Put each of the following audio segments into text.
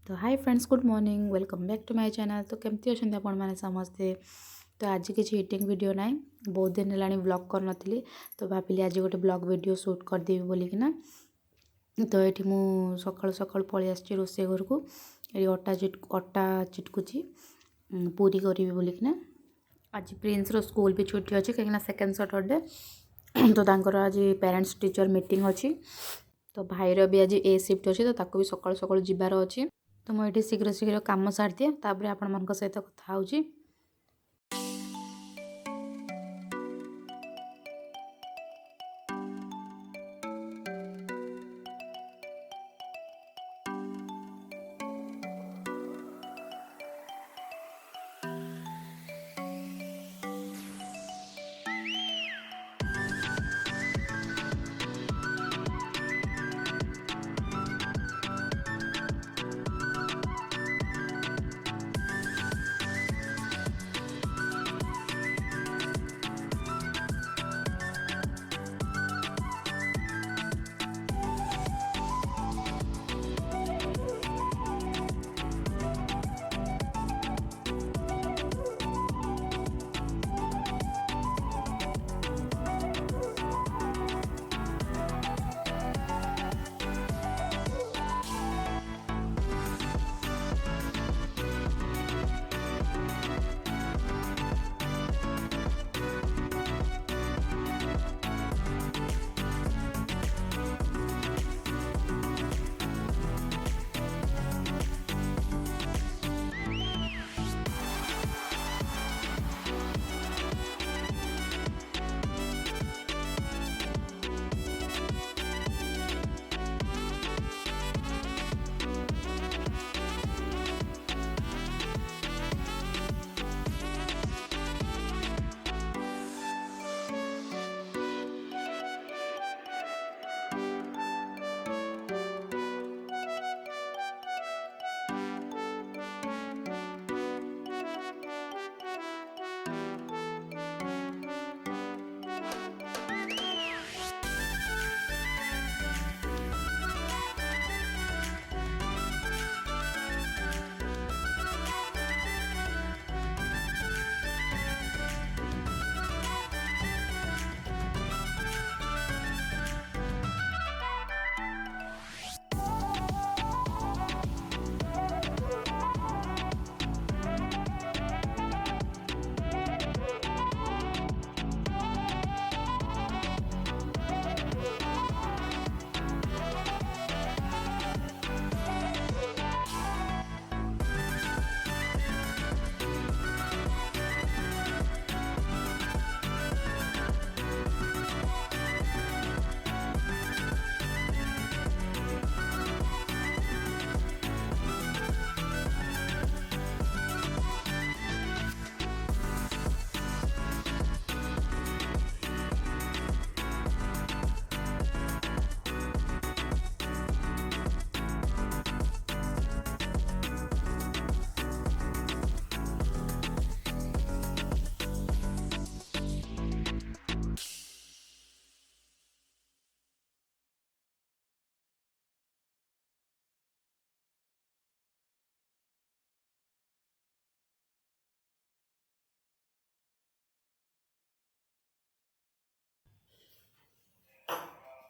तो hi friends, good morning, welcome back to my channel. तो केमती अच्छा आपण मैंने समस्ते। तो आज किसी हिटिंग वीडियो ना, बहुत दिन है ब्लॉग कर नी, तो भाविली आज गोटे ब्लॉग वीडियो शूट करदेवी बोलिकिना। तो ये मुझे सकाल सकाल पलि आसी रोसे घर को, ये अटा चिटकुची पूरी करी बोलिकिना। आज प्रिंस रो स्कूल भी छुट्टी अच्छी कहीं सेकेंड सैटरडे, तो तांकर आज पेरेंट्स टीचर मीटिंग अच्छी। तो भाईर भी आज ए शिफ्ट अच्छी, तो ताको भी सकाल सकाल जीवार अच्छी। तो मुझे शीघ्र शीघ्र कम सारी दिए, तापर आपण मान सहित कथा होची।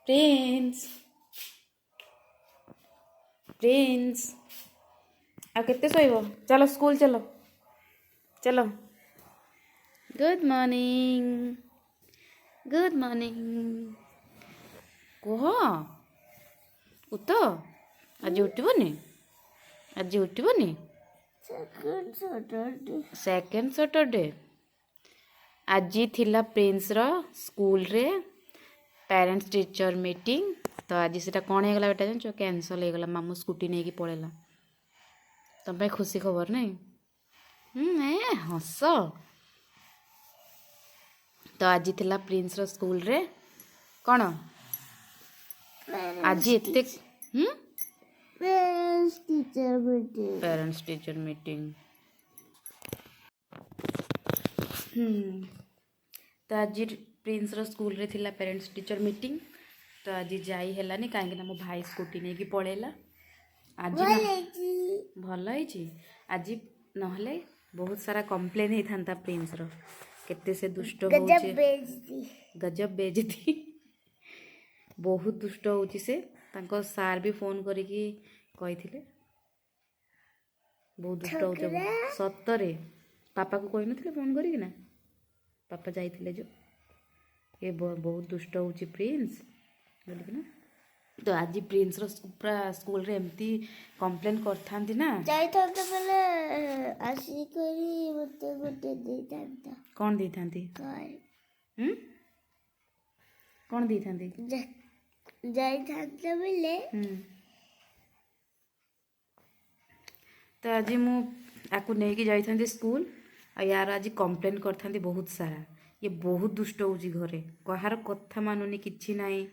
प्रिंस प्रिंस आ केते सोइबो? चलो स्कूल चलो चलो। Good morning, good morning. कह उत आज उठबनी, आज उठबनी। सेकेंड सैटरडे आज थिला प्रिंस रो स्कूल रे पेरेंट्स टीचर मीटिंग। तो आज से कौन होगा बेटा जान, कैंसल हो गला। मामू स्कूटी नहीं कि पड़ेला। तुम पे खुशी खबर नहीं? हस। तो आज थिला प्रिंस रो स्कूल रे कौन आज एते पेरेंट्स टीचर मीटिंग। तो आज प्रिंस रो स्कूल रे थिला पेरेंट्स टीचर मीटिंग। तो आज जाई हेलानी कहीं मो भाई स्कूटी नहीं कि पड़ेला। आज ଭଲ ହେଇଛି ଆଜି ନହେଲେ ବହୁତ ସାରା କମ୍ପ୍ଲେନ୍ ହେଇଥାନ୍ତା ପ୍ରିନ୍ସର କେତେ ସେ ଦୁଷ୍ଟ ହେଉଛି ଗଜବ ବେଜତି ବହୁତ ଦୁଷ୍ଟ ହେଉଛି ସେ ତାଙ୍କ ସାର୍ ବି ଫୋନ୍ କରିକି କହିଥିଲେ ବହୁତ ଦୁଷ୍ଟ ହେଉଛି ସତରେ ପାପାକୁ କହିନଥିଲେ ଫୋନ୍ କରିକିନା ପାପା ଯାଇଥିଲେ ଯେଉଁ ଏ ବହୁତ ଦୁଷ୍ଟ ହେଉଛି ପ୍ରିନ୍ସ ବୋଲିକିନା ତ ଆଜି ପ୍ରିନ୍ସର ପୁରା ସ୍କୁଲରେ ଏମିତି କମ୍ପ୍ଲେନ୍ କରିଥାନ୍ତି ନା ଯାଇଥାନ୍ତା ବେଲେ ଆସିକରି ମୋତେ ଗୋଟେ ଦେଇଥାନ୍ତା କ'ଣ ଦେଇଥାନ୍ତି କ'ଣ ଦେଇଥାନ୍ତି ଯାଇଥାନ୍ତା ବେଲେ ତ ଆଜି ମୁଁ ଆକୁ ନେଇକି ଯାଇଥାନ୍ତି ସ୍କୁଲ ଆଉ ୟାର ଆଜି କମ୍ପ୍ଲେନ୍ କରିଥାନ୍ତି ବହୁତ ସାରା ଇଏ ବହୁତ ଦୁଷ୍ଟ ହେଉଛି ଘରେ କାହାର କଥା ମାନୁନି କିଛି ନାହିଁ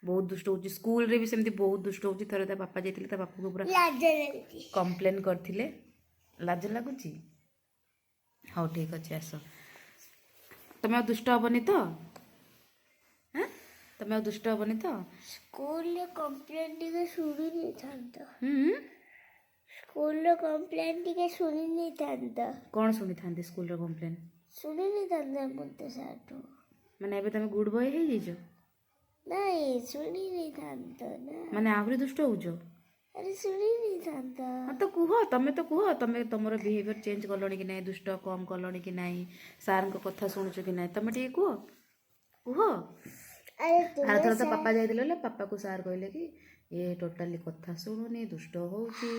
ବହୁତ ଦୁଷ୍ଟ ହେଉଛି ସ୍କୁଲରେ ବି ସେମିତି ବହୁତ ଦୁଷ୍ଟ ହେଉଛି ଥରେ ତା ବାପା ଯାଇଥିଲେ ତା ବାପାକୁ ପୁରା କମ୍ପ୍ଲେନ୍ କରିଥିଲେ ଲାଜ ଲାଗୁଛି ହଉ ଠିକ୍ ଅଛି ଆସ ତମେ ଆଉ ଦୁଷ୍ଟ ହବନି ତ ତମେ ଆଉ ଦୁଷ୍ଟ ହବନି ତ ସ୍କୁଲରେ କମ୍ପ୍ଲେନ୍ ଟିକେ ଶୁଣି ନେଇଥାନ୍ତା ସ୍କୁଲର କମ୍ପ୍ଲେନ୍ ଟିକେ ଶୁଣି ନେଇଥାନ୍ତା କ'ଣ ଶୁଣିଥାନ୍ତି ସ୍କୁଲର କମ୍ପ୍ଲେନ୍ ଶୁଣି ନେଇଥାନ୍ତା ମୋତେ ସାର୍ଠୁ ମାନେ ଏବେ ତମେ ଗୁଡ୍ ବୟ ହେଇଯାଇଛ ନାଇଁ ଶୁଣି ନେଇଥାନ୍ତା ନା ମାନେ ଆହୁରି ଦୁଷ୍ଟ ହେଉଛ ଆରେ ଶୁଣି ନେଇଥାନ୍ତା ତ କୁହ ତମେ ତମର ବିହେଭିଅର ଚେଞ୍ଜ କଲଣି କି ନାହିଁ ଦୁଷ୍ଟ କମ୍ କଲଣି କି ନାହିଁ ସାର୍ଙ୍କ କଥା ଶୁଣୁଛ କି ନାହିଁ ତମେ ଟିକେ କୁହ ଆରଥର ତ ପାପା ଯାଇଥିଲେ ହେଲେ ପାପାକୁ ସାର୍ କହିଲେ କି ଇଏ ଟୋଟାଲି କଥା ଶୁଣୁନି ଦୁଷ୍ଟ ହେଉଛି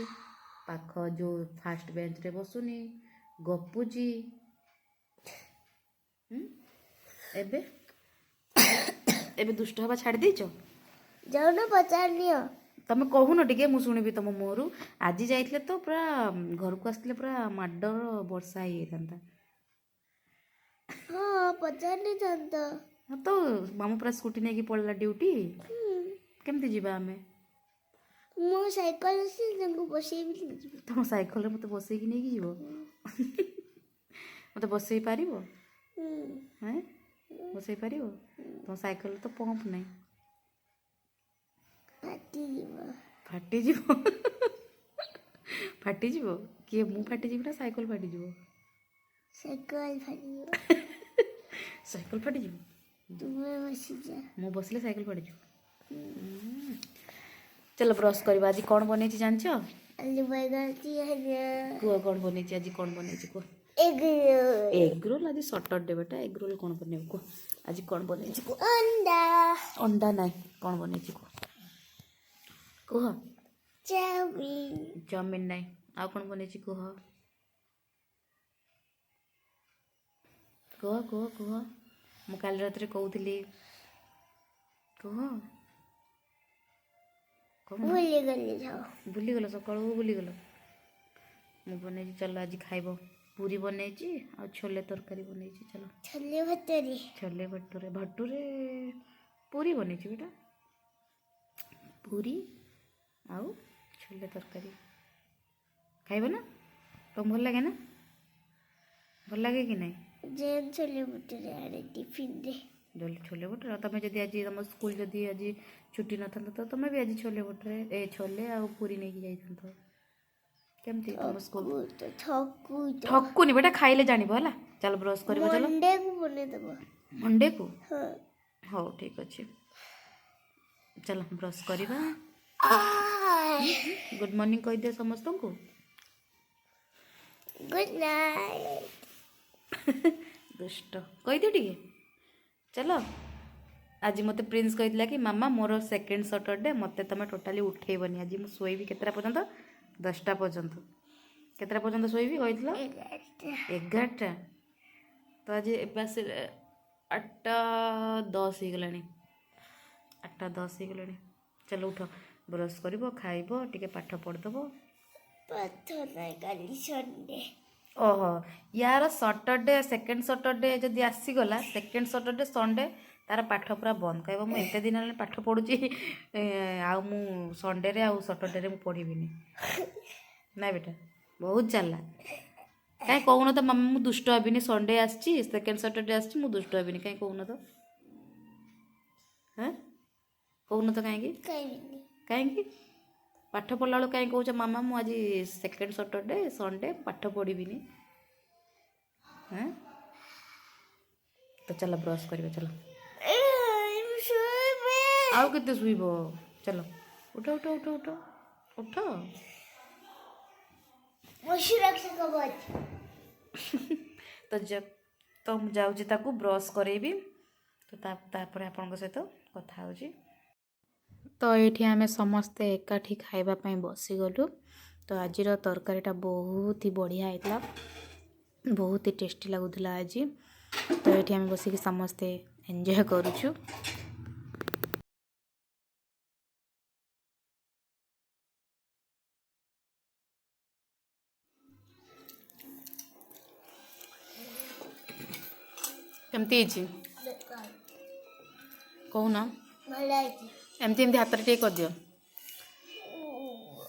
ପାଖ ଯେଉଁ ଫାଷ୍ଟ ବେଞ୍ଚରେ ବସୁନି ଗପୁଛି ଏବେ ଏବେ ଦୁଷ୍ଟ ହେବା ଛାଡ଼ି ଦେଇଛ ଯାଉନ ପଚାରିନିଅ ତମେ କହୁନ ଟିକେ ମୁଁ ଶୁଣିବି ତମ ମୁହଁରୁ ଆଜି ଯାଇଥିଲେ ତ ପୁରା ଘରକୁ ଆସିଥିଲେ ପୁରା ମାଡ଼ର ବର୍ଷା ହେଇଯାଇଥାନ୍ତା ହଁ ପଚାରି ନେଇଥାନ୍ତା ତ ମାମୁଁ ପୁରା ସ୍କୁଟି ନେଇକି ପଳେଇଲା ଡ୍ୟୁଟି କେମିତି ଯିବା ଆମେ ମୁଁ ସାଇକେଲ ଅଛି ତାଙ୍କୁ ବସେଇବି ଯିବି ତମ ସାଇକେଲରେ ମୋତେ ବସେଇକି ନେଇକି ଯିବ ମୋତେ ବସେଇ ପାରିବ ବସେଇ ପାରିବ ତମ ସାଇକେଲରେ ତ ପମ୍ପ ନାହିଁ ଫାଟିଯିବ ଫାଟିଯିବ କିଏ ମୁଁ ଫାଟିଯିବି ନା ସାଇକେଲ ଫାଟିଯିବ ସାଇକେଲ ଫାଟିଯିବ ମୁଁ ବସିଲେ ସାଇକେଲ ଫାଟିଯିବ ଚାଲ ବ୍ରସ୍ କରିବା ଆଜି କ'ଣ ବନେଇଛି ଜାଣିଛ କୁହ କ'ଣ ବନେଇଛି ଆଜି କ'ଣ ବନେଇଛି କୁହ ଏଗ ରୋଲ ଆଜି ସଟରଡେ ବେଟା ଏଗ ରୋଲ କ'ଣ ବନେଇବ କୁହ ଆଜି କ'ଣ ବନେଇଛି କୁହ ଅଣ୍ଡା ନାହିଁ କ'ଣ ବନେଇଛି କୁହ ଚାଉମିନ ନାହିଁ ଆଉ କ'ଣ ବନେଇଛି କୁହ ମୁଁ କାଲି ରାତିରେ କହୁଥିଲି କୁହ ଭୁଲିଗଲ ସକାଳୁ ଭୁଲିଗଲ ମୁଁ ବନେଇଛି ଚାଲ ଆଜି ଖାଇବ ପୁରୀ ବନେଇଛି ଆଉ ଛୋଲେ ତରକାରୀ ବନେଇଛି ଚାଲ ଛୋଲେ ଭଟୁରେ ପୁରୀ ବନେଇଛି ବେଟା ପୁରୀ ଆଉ ଛୋଲେ ତରକାରୀ ଖାଇବ ନା ତମକୁ ଭଲ ଲାଗେ ନା ଭଲ ଲାଗେ କି ନାହିଁ ଛୋଲେ ଭଟୁରେ ଟିଫିନରେ ଛୋଲେ ଭଟୁରେ ଆଉ ତମେ ଯଦି ଆଜି ତମ ସ୍କୁଲ ଯଦି ଆଜି ଛୁଟି ନଥାନ୍ତା ତ ତମେ ବି ଆଜି ଛୋଲେ ଭଟୁରେ ଛୋଲେ ଆଉ ପୁରୀ ନେଇକି ଯାଇଥାନ୍ତ କେମିତି ତମ ସ୍କୁଲ ଠକୁନି ବେଟା ଖାଇଲେ ଜାଣିବ ହେଲା ଚାଲ ବ୍ରସ୍ କରିବ ଚାଲ ମଣ୍ଡେକୁ ହଉ ଠିକ୍ ଅଛି ଚାଲ ବ୍ରସ୍ କରିବା ଗୁଡ୍ ମର୍ଣ୍ଣିଂ କହିଦିଅ ସମସ୍ତଙ୍କୁ ଗୁଡ୍ ନାଇଟ୍ ଦୁଷ୍ଟ କହିଦିଅ ଟିକେ ଚାଲ ଆଜି ମୋତେ ପ୍ରିନ୍ସ କହିଥିଲା କି ମାମା ମୋର ସେକେଣ୍ଡ ସଟରଡେ ମୋତେ ତୁମେ ଟୋଟାଲି ଉଠେଇବନି ଆଜି ମୁଁ ଶୋଇବି କେତେଟା ପର୍ଯ୍ୟନ୍ତ 10ଟା ପର୍ଯ୍ୟନ୍ତ କେତେଟା ପର୍ଯ୍ୟନ୍ତ ଶୋଇବି କହିଥିଲ 11ଟା ତ ଆଜି ଏବେ ଆସି 8:10 ହେଇଗଲାଣି 8:10 ହେଇଗଲାଣି ଚାଲ ଉଠ ବ୍ରସ୍ କରିବ ଖାଇବ ଟିକେ ପାଠ ପଢ଼ିଦେବ ଓହୋ ୟାର ସଟରଡେ ସେକେଣ୍ଡ ସଟରଡେ ଯଦି ଆସିଗଲା ସେକେଣ୍ଡ ସଟରଡେ ସଣ୍ଡେ ତାର ପାଠ ପୁରା ବନ୍ଦ କହିବ ମୁଁ ଏତେ ଦିନ ହେଲାଣି ପାଠ ପଢ଼ୁଛି ଆଉ ମୁଁ ସଣ୍ଡେରେ ଆଉ ସଟରଡେରେ ମୁଁ ପଢ଼ିବିନି ନା ବେଟା ବହୁତ ଚାଲିଲା କାହିଁ କହୁନ ତ ମାମା ମୁଁ ଦୁଷ୍ଟ ହେବିନି ସଣ୍ଡେ ଆସିଛି ସେକେଣ୍ଡ ସଟରଡେ ଆସିଛି ମୁଁ ଦୁଷ୍ଟ ହେବିନି କାହିଁ କହୁନ ତ କହୁନ ତ କାହିଁକି पाठ पढ़ला बेलू कहीं कौच मामा मुझे सेकेंड सैटरडे संडे पाठ पढ़ी हाँ तो चलो ब्रश करिए चलो आउ केते शुइब चलो उठ उठ उठ उठ उठ तो जब तो जाऊँगी ताकू ब्रश करेबी तो तापर आपन सहित कथा होची तो ये आम समस्ते एकाठी खावाई बसीगलु तो आज तरकारीटा बहुत ही बढ़िया होता बहुत ही टेस्टी लगुला आज तो ये आम बसिक समस्ते एंजॉय करुचु केमती कहूना एमती एमती हाथ टे कर दियो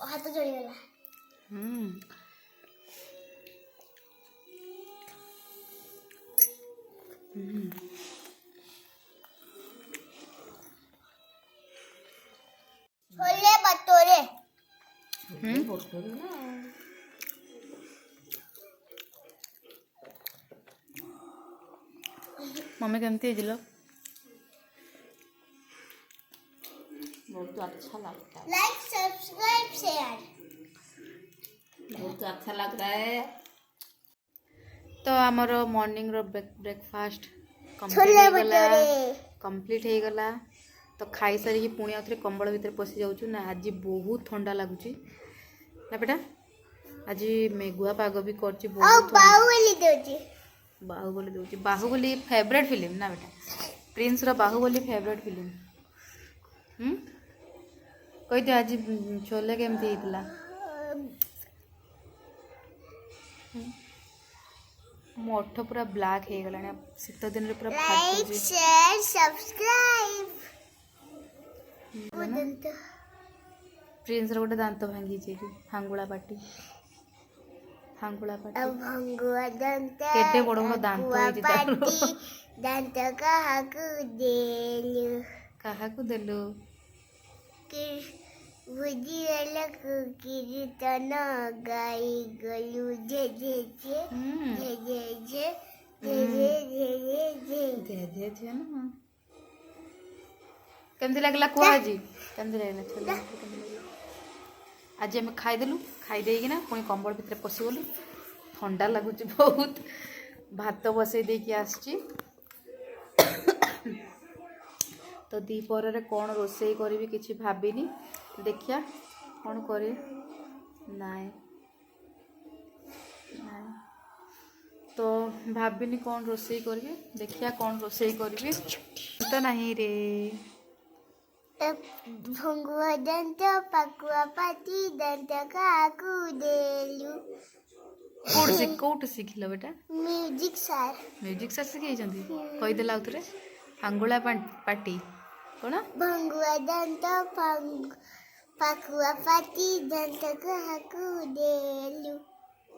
हाथ जळीगला छोले भटूरे मम्मी केमती दिलो बहुत अच्छा लगता है लाइक सब्सक्राइब शेयर बहुत अच्छा लग रहा है तो आमर मॉर्निंग रो ब्रेकफास्ट कंप्लीट हो गला तो खाई सारी पुणी आउे कंबल भितर पशि जाऊँ ना आज बहुत ठंडा लगुच ना बेटा आज मेघुआ पाग भी कर बाहुबली दूची बाहुबली फेवरेट फिल्म ना बेटा प्रिंस रो बाहुबली फेवरेट फिल्म कही दियो आज छोले केमती होता मो ओठ पूरा ब्लैक हो गला शीत दिन पूरा लाइक शेयर सब्सक्राइब प्रिंस रो गोटे दांत भांगी हांगुला पाटी केटे बड़ बड़ दांत दांत काहाकू देलु कीर्तन गाई गलु जे जे जे जे जे जे जे जे जे ना केमती लगला कुआ आज केमती लगला छोले आज आम खाईदेलु खाईदेना पुणी कंबल भितर पशिगलु ठंडा लगुच बहुत भात बसई देकी आसची तो दीपर कौन रोसई करी किसी भाविनी देखिया कौन करे नाई तो भाविनी कौन रोसई करी देखिया कौन रोसई करी तो नहीं रे भंगुआ दंत पकुआ पाती दंत काकू देलु कौट शिखिल बेटा म्यूजिक सर शिखई कहीदेला आउे हांगुला पाटी कौन भंगुआ दंत पकुआ पाती दंत काकू देलु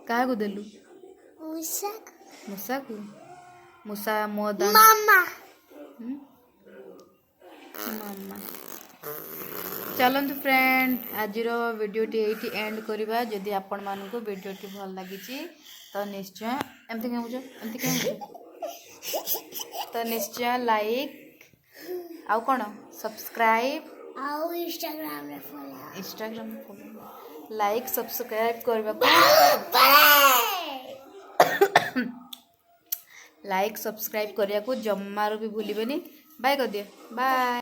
क्या देलु मूसा को मूसा मो मामा मामा चलतु फ्रेंड आज वीडियोटी ये एंड करवा जदि आपण मानक वीडियोटी भल लगी तो निश्चय एमती कह तो निश्चय लाइक आउ कौन सब्सक्राइब आउ इंस्टाग्राम फॉलो लाइक सब्सक्राइब करबा लाइक सब्सक्राइब करिया को जम्मारू भी भूलिबेनी बाय कर दियो बाय।